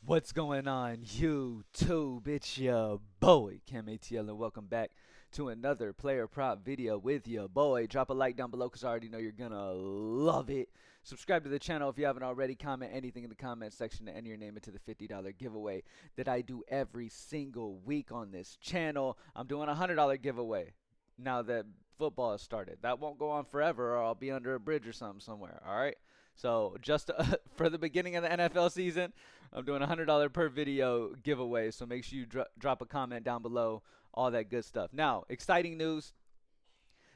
What's going on, YouTube? It's your boy, CamATL, and welcome back to another player prop video with your boy. Drop a like down below because I already know you're going to love it. Subscribe to the channel if you haven't already. Comment anything in the comment section to enter your name into the $50 giveaway that I do every single week on this channel. I'm doing a $100 giveaway now that football has started. That won't go on forever, or I'll be under a bridge or something somewhere, all right? So just for the beginning of the NFL season, I'm doing a $100 per video giveaway. So make sure you drop a comment down below, all that good stuff. Now, exciting news.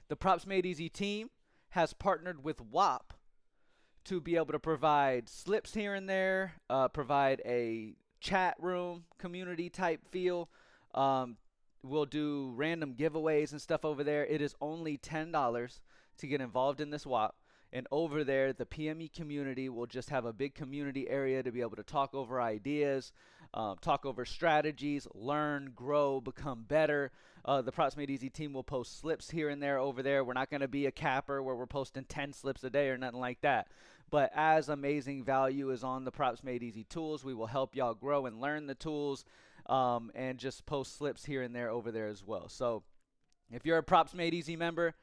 The Props Made Easy team has partnered with WAP to be able to provide slips here and there, provide a chat room, community type feel. We'll do random giveaways and stuff over there. It is only $10 to get involved in this WAP. And over there, the PME community will just have a big community area to be able to talk over ideas, talk over strategies, learn, grow, become better. The Props Made Easy team will post slips here and there over there. We're not going to be a capper where we're posting 10 slips a day or nothing like that. But as amazing value is on the Props Made Easy tools, we will help y'all grow and learn the tools and just post slips here and there over there as well. So if you're a Props Made Easy member,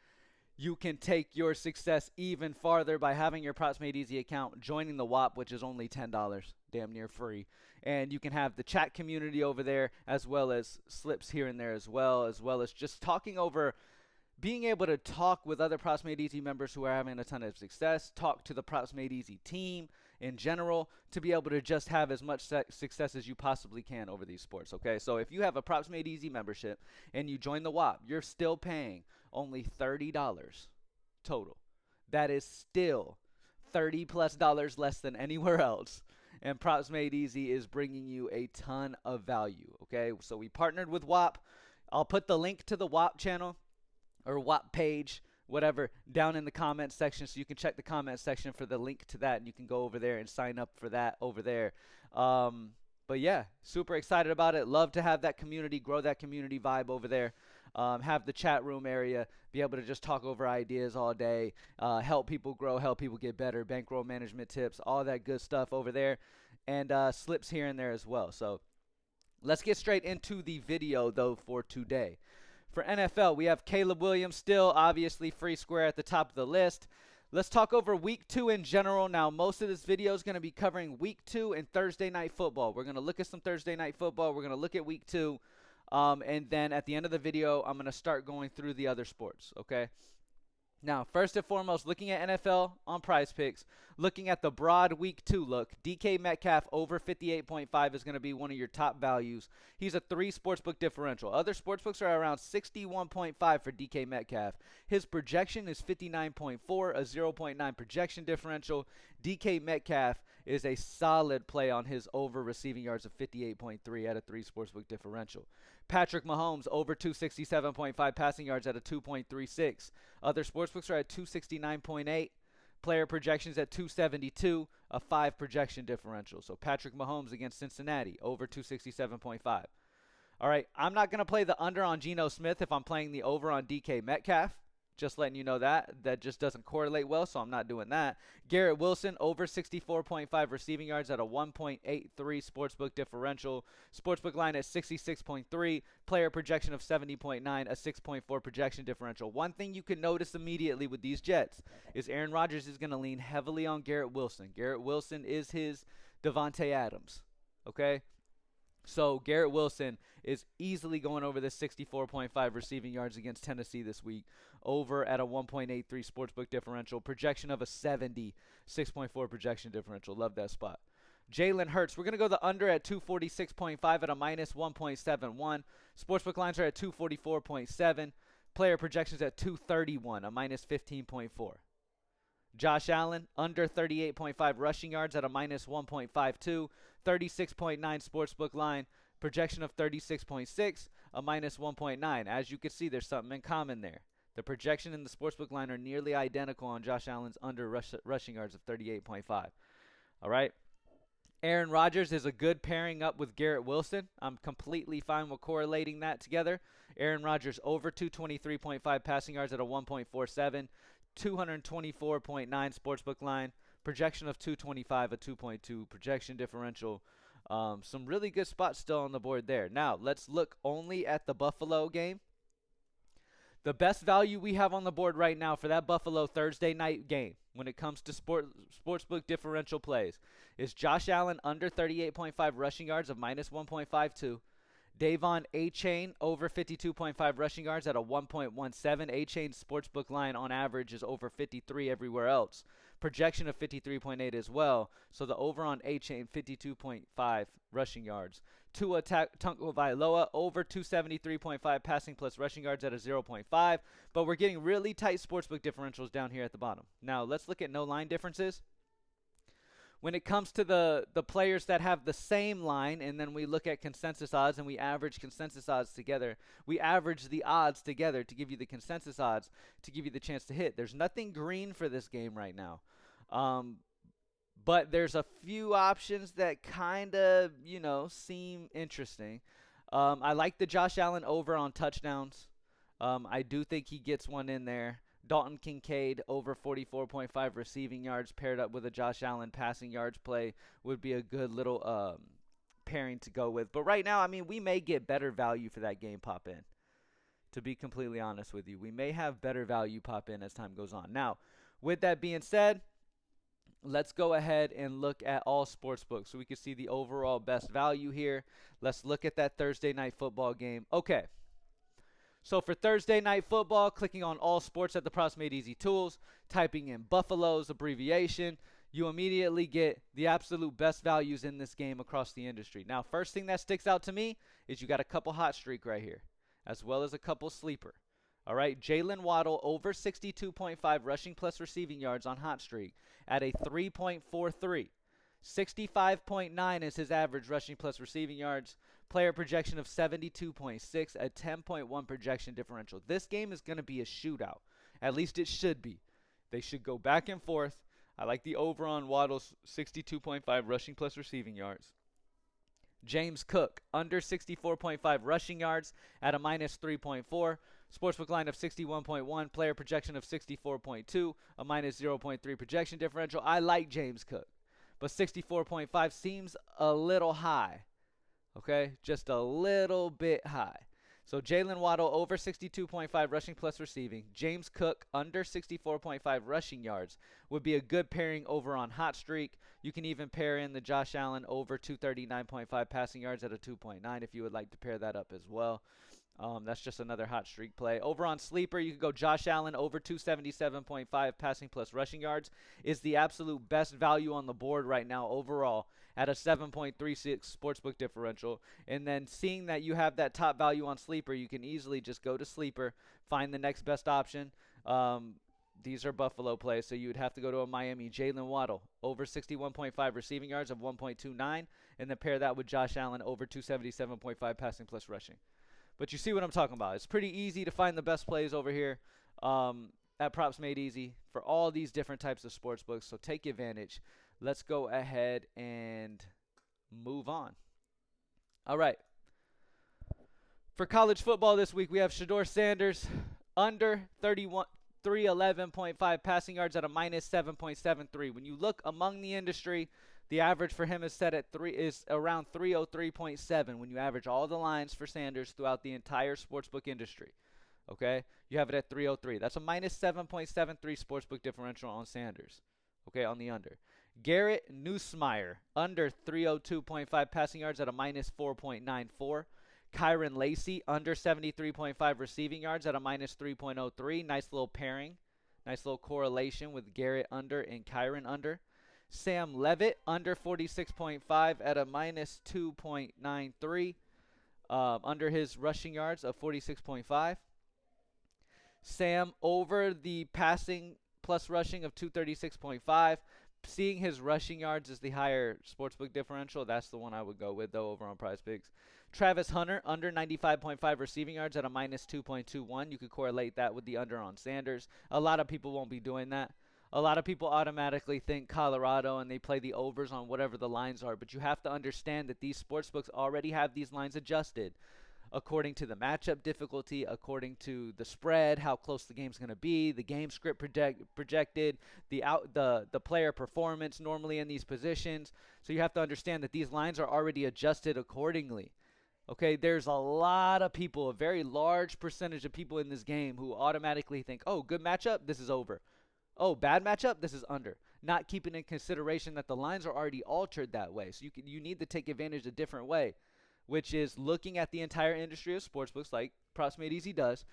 you can take your success even farther by having your Props Made Easy account, joining the WAP, which is only $10, damn near free. And you can have the chat community over there, as well as slips here and there as well as just talking over, being able to talk with other Props Made Easy members who are having a ton of success, talk to the Props Made Easy team in general, to be able to just have as much success as you possibly can over these sports, okay? So if you have a Props Made Easy membership and you join the WAP, you're still paying only $30 total. That is still $30+ less than anywhere else. And Props Made Easy is bringing you a ton of value, okay? So we partnered with WAP. I'll put the link to the WAP channel or WAP page, whatever, down in the comment section, so you can check the comment section for the link to that, and you can go over there and sign up for that over there. But yeah, super excited about it. Love to have that community, grow that community vibe over there. Have the chat room area, be able to just talk over ideas all day, help people grow, help people get better, bankroll management tips, all that good stuff over there, and slips here and there as well. So let's get straight into the video, though, for today. For NFL, we have Caleb Williams still, obviously free square at the top of the list. Let's talk over week 2 in general. Now, most of this video is going to be covering week 2 and Thursday night football. We're going to look at some Thursday night football. We're going to look at week 2. And then at the end of the video, I'm going to start going through the other sports, okay? Now, first and foremost, looking at NFL on Prizepicks, looking at the broad week 2 look, DK Metcalf over 58.5 is going to be one of your top values. He's a 3 sportsbook differential. Other sportsbooks are around 61.5 for DK Metcalf. His projection is 59.4, a 0.9 projection differential. DK Metcalf is a solid play on his over receiving yards of 58.3 at a 3 sportsbook differential. Patrick Mahomes over 267.5 passing yards at a 2.36. Other sportsbooks are at 269.8. Player projections at 272, a 5 projection differential. So Patrick Mahomes against Cincinnati over 267.5. All right, I'm not going to play the under on Geno Smith if I'm playing the over on DK Metcalf. Just letting you know that. That just doesn't correlate well, so I'm not doing that. Garrett Wilson, over 64.5 receiving yards at a 1.83 sportsbook differential. Sportsbook line at 66.3. Player projection of 70.9, a 6.4 projection differential. One thing you can notice immediately with these Jets is Aaron Rodgers is going to lean heavily on Garrett Wilson. Garrett Wilson is his Devontae Adams, okay? So Garrett Wilson is easily going over the 64.5 receiving yards against Tennessee this week, over at a 1.83 sportsbook differential, projection of a 70, 6.4 projection differential. Love that spot. Jalen Hurts, we're going to go the under at 246.5 at a minus 1.71. Sportsbook lines are at 244.7. Player projections at 231, a minus 15.4. Josh Allen, under 38.5 rushing yards at a minus 1.52, 36.9 sportsbook line, projection of 36.6, a minus 1.9. As you can see, there's something in common there. The projection and the sportsbook line are nearly identical on Josh Allen's under rushing yards of 38.5. All right. Aaron Rodgers is a good pairing up with Garrett Wilson. I'm completely fine with correlating that together. Aaron Rodgers over 223.5 passing yards at a 1.47. 224.9 sportsbook line, projection of 225, a 2.2 projection differential. Some really good spots still on the board there. Now, let's look only at the Buffalo game. The best value we have on the board right now for that Buffalo Thursday night game when it comes to sportsbook differential plays is Josh Allen under 38.5 rushing yards of minus 1.52. Davon A-Chain over 52.5 rushing yards at a 1.17. A-Chain's sportsbook line on average is over 53 everywhere else. Projection of 53.8 as well. So the over on A-Chain, 52.5 rushing yards. Tua Tagovailoa over 273.5 passing plus rushing yards at a 0.5. But we're getting really tight sportsbook differentials down here at the bottom. Now let's look at no line differences. When it comes to the players that have the same line, and then we look at consensus odds and we average consensus odds together, we average the odds together to give you the consensus odds to give you the chance to hit. There's nothing green for this game right now. But there's a few options that kind of, seem interesting. I like the Josh Allen over on touchdowns. I do think he gets one in there. Dalton Kincaid over 44.5 receiving yards paired up with a Josh Allen passing yards play would be a good little pairing to go with. But right now, we may get better value for that game pop in. To be completely honest with you, we may have better value pop in as time goes on. Now, with that being said, let's go ahead and look at all sportsbooks so we can see the overall best value here. Let's look at that Thursday night football game. Okay. So for Thursday night football, clicking on all sports at the Props Made Easy tools, typing in Buffalo's abbreviation, you immediately get the absolute best values in this game across the industry. Now, first thing that sticks out to me is you got a couple hot streak right here, as well as a couple sleeper. All right, Jalen Waddle over 62.5 rushing plus receiving yards on hot streak at a 3.43. 65.9 is his average rushing plus receiving yards. Player projection of 72.6, a 10.1 projection differential. This game is going to be a shootout. At least it should be. They should go back and forth. I like the over on Waddle's 62.5 rushing plus receiving yards. James Cook, under 64.5 rushing yards at a minus 3.4. Sportsbook line of 61.1. Player projection of 64.2, a minus 0.3 projection differential. I like James Cook, but 64.5 seems a little high. Okay, just a little bit high. So Jalen Waddle over 62.5 rushing plus receiving. James Cook under 64.5 rushing yards would be a good pairing over on hot streak. You can even pair in the Josh Allen over 239.5 passing yards at a 2.9 if you would like to pair that up as well. That's just another hot streak play. Over on sleeper, you can go Josh Allen over 277.5 passing plus rushing yards is the absolute best value on the board right now overall at a 7.36 sportsbook differential. And then seeing that you have that top value on sleeper, you can easily just go to sleeper, find the next best option. These are Buffalo plays, so you would have to go to a Miami. Jalen Waddle over 61.5 receiving yards of 1.29, and then pair that with Josh Allen over 277.5 passing plus rushing. But you see what I'm talking about. It's pretty easy to find the best plays over here at Props Made Easy for all these different types of sports books. So take advantage. Let's go ahead and move on. All right. For college football this week, we have Shedeur Sanders under 311.5 passing yards at a minus 7.73. When you look among the industry, the average for him is set at around 303.7 when you average all the lines for Sanders throughout the entire sportsbook industry. Okay? You have it at 303. That's a minus 7.73 sportsbook differential on Sanders. Okay, on the under. Garrett Nussmeier, under 302.5 passing yards at a minus 4.94. Kyron Lacey, under 73.5 receiving yards at a minus 3.03. Nice little pairing. Nice little correlation with Garrett under and Kyron under. Sam Levitt, under 46.5 at a minus 2.93. Under his rushing yards of 46.5. Sam over the passing plus rushing of 236.5. Seeing his rushing yards as the higher sportsbook differential, that's the one I would go with, though, over on Prizepicks. Travis Hunter, under 95.5 receiving yards at a minus 2.21. You could correlate that with the under on Sanders. A lot of people won't be doing that. A lot of people automatically think Colorado and they play the overs on whatever the lines are, but you have to understand that these sportsbooks already have these lines adjusted according to the matchup difficulty, according to the spread, how close the game's going to be, the game script projected, the player performance normally in these positions. So you have to understand that these lines are already adjusted accordingly. Okay, there's a lot of people, a very large percentage of people in this game who automatically think, oh, good matchup, this is over. Oh, bad matchup, this is under. Not keeping in consideration that the lines are already altered that way. So you need to take advantage a different way, which is looking at the entire industry of sportsbooks like Props Made Easy does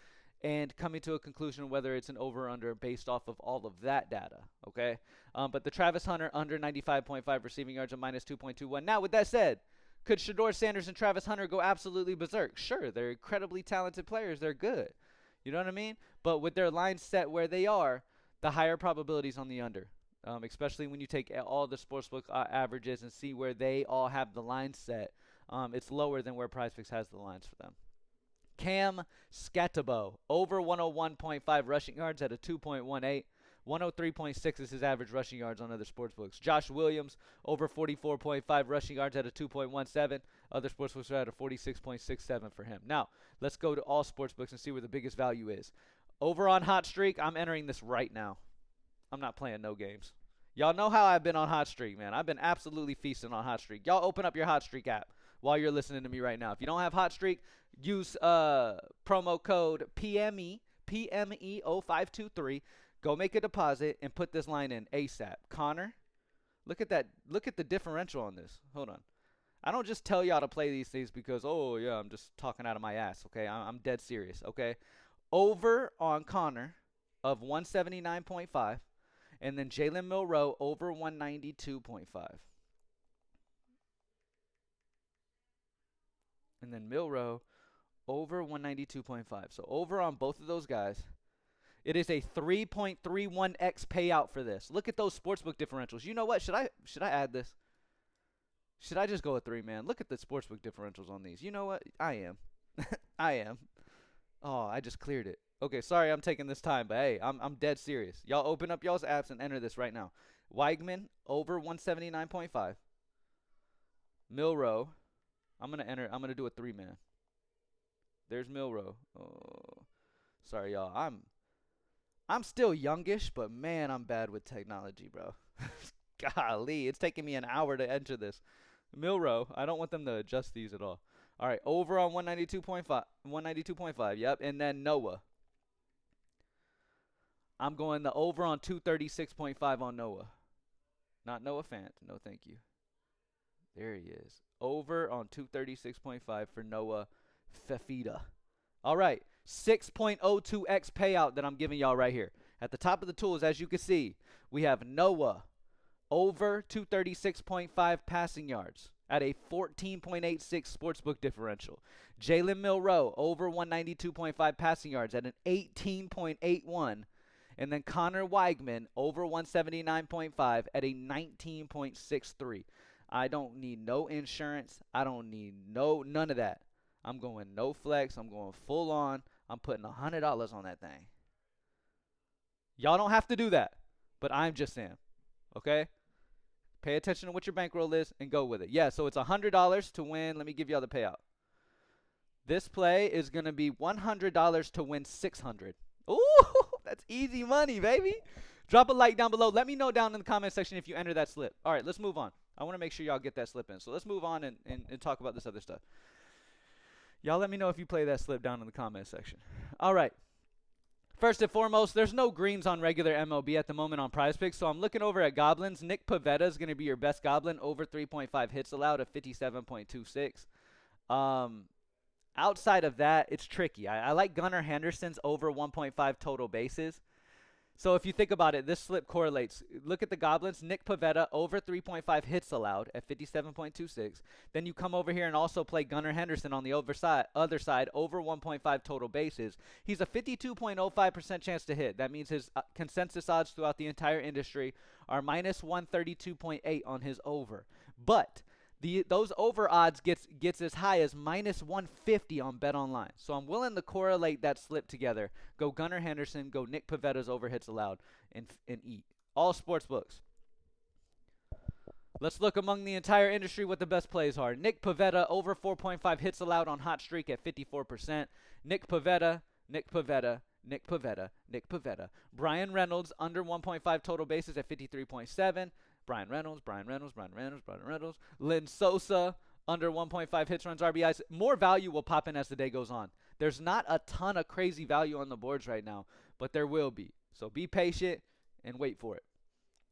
and coming to a conclusion whether it's an over or under based off of all of that data, okay? But the Travis Hunter under 95.5 receiving yards and minus 2.21. Now, with that said, could Shedeur Sanders and Travis Hunter go absolutely berserk? Sure, they're incredibly talented players. They're good. You know what I mean? But with their lines set where they are, the higher probabilities on the under, especially when you take all the sportsbook averages and see where they all have the lines set, it's lower than where Prizepicks has the lines for them. Cam Scatabo, over 101.5 rushing yards at a 2.18. 103.6 is his average rushing yards on other sportsbooks. Josh Williams, over 44.5 rushing yards at a 2.17. Other sportsbooks are at a 46.67 for him. Now, let's go to all sportsbooks and see where the biggest value is. Over on Hot Streak, I'm entering this right now. I'm not playing no games. Y'all know how I've been on Hot Streak, man. I've been absolutely feasting on Hot Streak. Y'all open up your Hot Streak app while you're listening to me right now. If you don't have Hot Streak, use promo code PME0523. Go make a deposit and put this line in ASAP. Connor, look at that. Look at the differential on this. Hold on. I don't just tell y'all to play these things because, oh, yeah, I'm just talking out of my ass, okay? I'm dead serious, okay? Over on Connor of 179.5, and then Jalen Milroe over 192.5. And then Milroe over 192.5. So over on both of those guys. It is a 3.31x payout for this. Look at those sportsbook differentials. You know what? Should I add this? Should I just go with 3, man? Look at the sportsbook differentials on these. You know what? I am. I am. Oh, I just cleared it. Okay, sorry I'm taking this time, but hey, I'm dead serious. Y'all open up y'all's apps and enter this right now. Weigman over 179.5. Milroe. I'm going to do a 3, man. There's Milroe. Oh. Sorry, y'all. I'm still youngish, but man, I'm bad with technology, bro. Golly, it's taking me an hour to enter this. Milroe, I don't want them to adjust these at all. All right, over on 192.5. 192.5, yep. And then Noah. I'm going the over on 236.5 on Noah. Not Noah Fant. No, thank you. There he is. Over on 236.5 for Noah Fafita. All right. 6.02x payout that I'm giving y'all right here. At the top of the tools, as you can see, we have Noah over 236.5 passing yards at a 14.86 sportsbook differential. Jalen Milroe over 192.5 passing yards at an 18.81. And then Connor Weigman over 179.5 at a 19.63. I don't need no insurance. I don't need none of that. I'm going no flex. I'm going full on. I'm putting $100 on that thing. Y'all don't have to do that, but I'm just saying, okay? Pay attention to what your bankroll is and go with it. Yeah, so it's $100 to win. Let me give y'all the payout. This play is going to be $100 to win $600. Ooh, that's easy money, baby. Drop a like down below. Let me know down in the comment section if you enter that slip. All right, let's move on. I want to make sure y'all get that slip in. So let's move on and talk about this other stuff. Y'all let me know if you play that slip down in the comment section. All right. First and foremost, there's no greens on regular MLB at the moment on Prizepicks, so I'm looking over at Goblins. Nick Pivetta is going to be your best Goblin, over 3.5 hits allowed at 57.26. Outside of that, it's tricky. I like Gunnar Henderson's over 1.5 total bases. So if you think about it, this slip correlates. Look at the Goblins. Nick Pivetta over 3.5 hits allowed at 57.26. Then you come over here and also play Gunnar Henderson on the other side, over 1.5 total bases. He's a 52.05% chance to hit. That means his consensus odds throughout the entire industry are minus 132.8 on his over. But those over odds gets as high as minus 150 on BetOnline. So I'm willing to correlate that slip together. Go Gunnar Henderson, go Nick Pivetta's over hits allowed, and eat. All sports books. Let's look among the entire industry what the best plays are. Nick Pivetta, over 4.5 hits allowed on hot streak at 54%. Nick Pivetta, Nick Pivetta, Nick Pivetta, Nick Pivetta. Brian Reynolds, under 1.5 total bases at 53.7. Brian Reynolds, Brian Reynolds, Brian Reynolds, Brian Reynolds. Lynn Sosa, under 1.5 hits, runs, RBIs. More value will pop in as the day goes on. There's not a ton of crazy value on the boards right now, but there will be. So be patient and wait for it.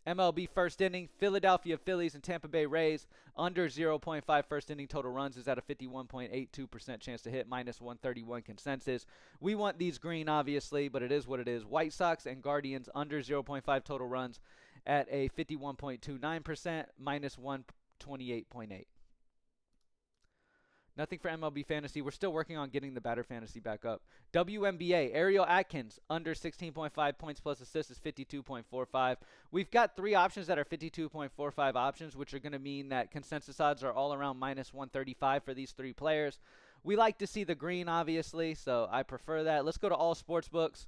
MLB first inning, Philadelphia Phillies and Tampa Bay Rays, under 0.5 first inning total runs is at a 51.82% chance to hit, minus 131 consensus. We want these green, obviously, but it is what it is. White Sox and Guardians, under 0.5 total runs at a 51.29%, minus 128.8. Nothing for MLB Fantasy. We're still working on getting the batter fantasy back up. WNBA, Ariel Atkins, under 16.5 points plus assists is 52.45. We've got 3 options that are 52.45 options, which are going to mean that consensus odds are all around minus 135 for these 3 players. We like to see the green, obviously, so I prefer that. Let's go to all sports books.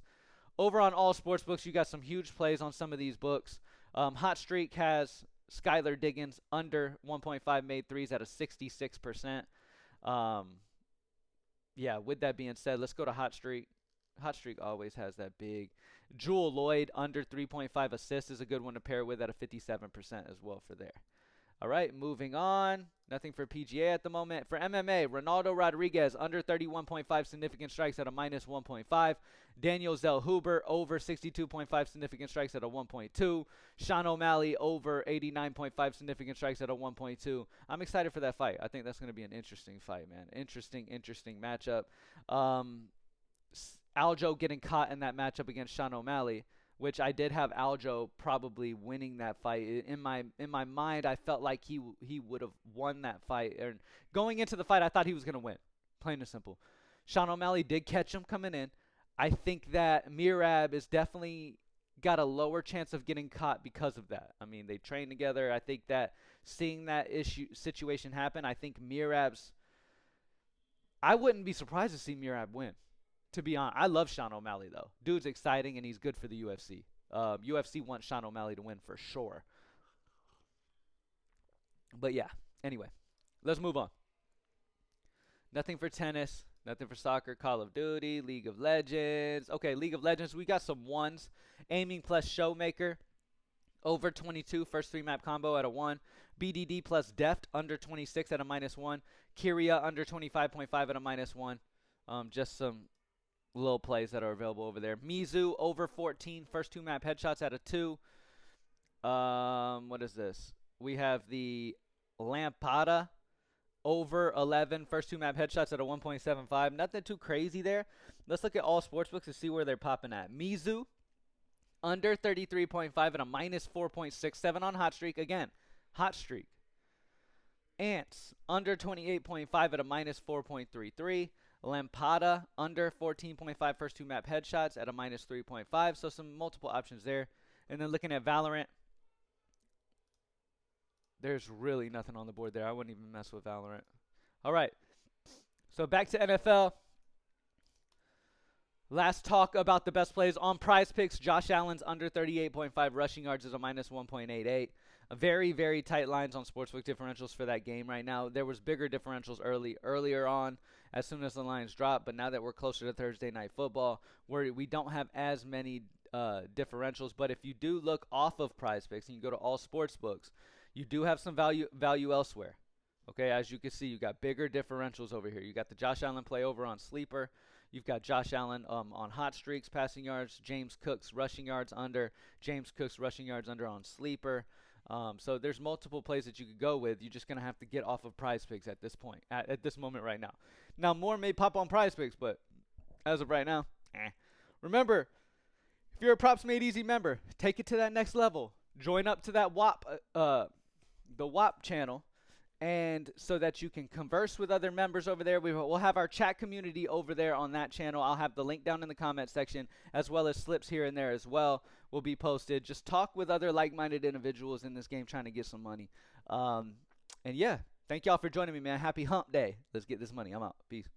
Over on all sports books, you got some huge plays on some of these books. Hot Streak has Skylar Diggins, under 1.5 made threes at a 66%. Yeah, with that being said, let's go to Hot Streak. Hot Streak always has that big. Jewel Lloyd, under 3.5 assists is a good one to pair with at a 57% as well for there. All right, moving on. Nothing for PGA at the moment. For MMA, Ronaldo Rodriguez, under 31.5 significant strikes at a minus 1.5. Daniel Zellhuber, over 62.5 significant strikes at a 1.2. Sean O'Malley, over 89.5 significant strikes at a 1.2. I'm excited for that fight. I think that's going to be an interesting fight, man. Interesting matchup. Aljo getting caught in that matchup against Sean O'Malley, which I did have Aljo probably winning that fight. In my mind, I felt like he would have won that fight. And going into the fight, I thought he was going to win, plain and simple. Sean O'Malley did catch him coming in. I think that Merab is definitely got a lower chance of getting caught because of that. I mean, they train together. I think that seeing that situation happen, I think I wouldn't be surprised to see Merab win. To be honest, I love Sean O'Malley, though. Dude's exciting, and he's good for the UFC. UFC wants Sean O'Malley to win for sure. But, yeah, anyway, let's move on. Nothing for tennis, nothing for soccer, Call of Duty, League of Legends. Okay, League of Legends, we got some ones. Aiming plus Showmaker, over 22, first 3-map combo at a 1. BDD plus Deft, under 26 at a minus 1. Kyria, under 25.5 at a minus 1. Just some little plays that are available over there. Mizu, over 14, first 2-map headshots at a 2. What is this? We have the Lampada, over 11, first 2-map headshots at a 1.75. Nothing too crazy there. Let's look at all sportsbooks to see where they're popping at. Mizu, under 33.5 at a minus 4.67 on Hot Streak. Again, Hot Streak. Ants, under 28.5 at a minus 4.33. Lampada, under 14.5 first 2-map headshots at a minus 3.5. So some multiple options there. And then looking at Valorant, there's really nothing on the board there. I wouldn't even mess with Valorant. All right. So back to NFL. Last talk about the best plays on Prizepicks. Josh Allen's under 38.5 rushing yards is a minus 1.88. Very, very tight lines on sportsbook differentials for that game right now. There was bigger differentials earlier on as soon as the lines dropped, but now that we're closer to Thursday Night Football, we don't have as many differentials. But if you do look off of Prizepicks and you go to all sportsbooks, you do have some value elsewhere. Okay, as you can see, you got bigger differentials over here. You got the Josh Allen play over on Sleeper. You've got Josh Allen on Hot Streaks, passing yards. James Cook's rushing yards under. James Cook's rushing yards under on Sleeper. So there's multiple plays that you could go with. You're just going to have to get off of Prizepicks at this point, at this moment right now. Now, more may pop on Prizepicks, but as of right now, Remember, if you're a Props Made Easy member, take it to that next level. Join up to that the WAP channel, and so that you can converse with other members over there. We'll have our chat community over there on that channel. I'll have the link down in the comment section, as well as slips here and there as well will be posted. Just talk with other like-minded individuals in this game trying to get some money. And yeah, thank y'all for joining me, man. Happy hump day. Let's get this money. I'm out. Peace.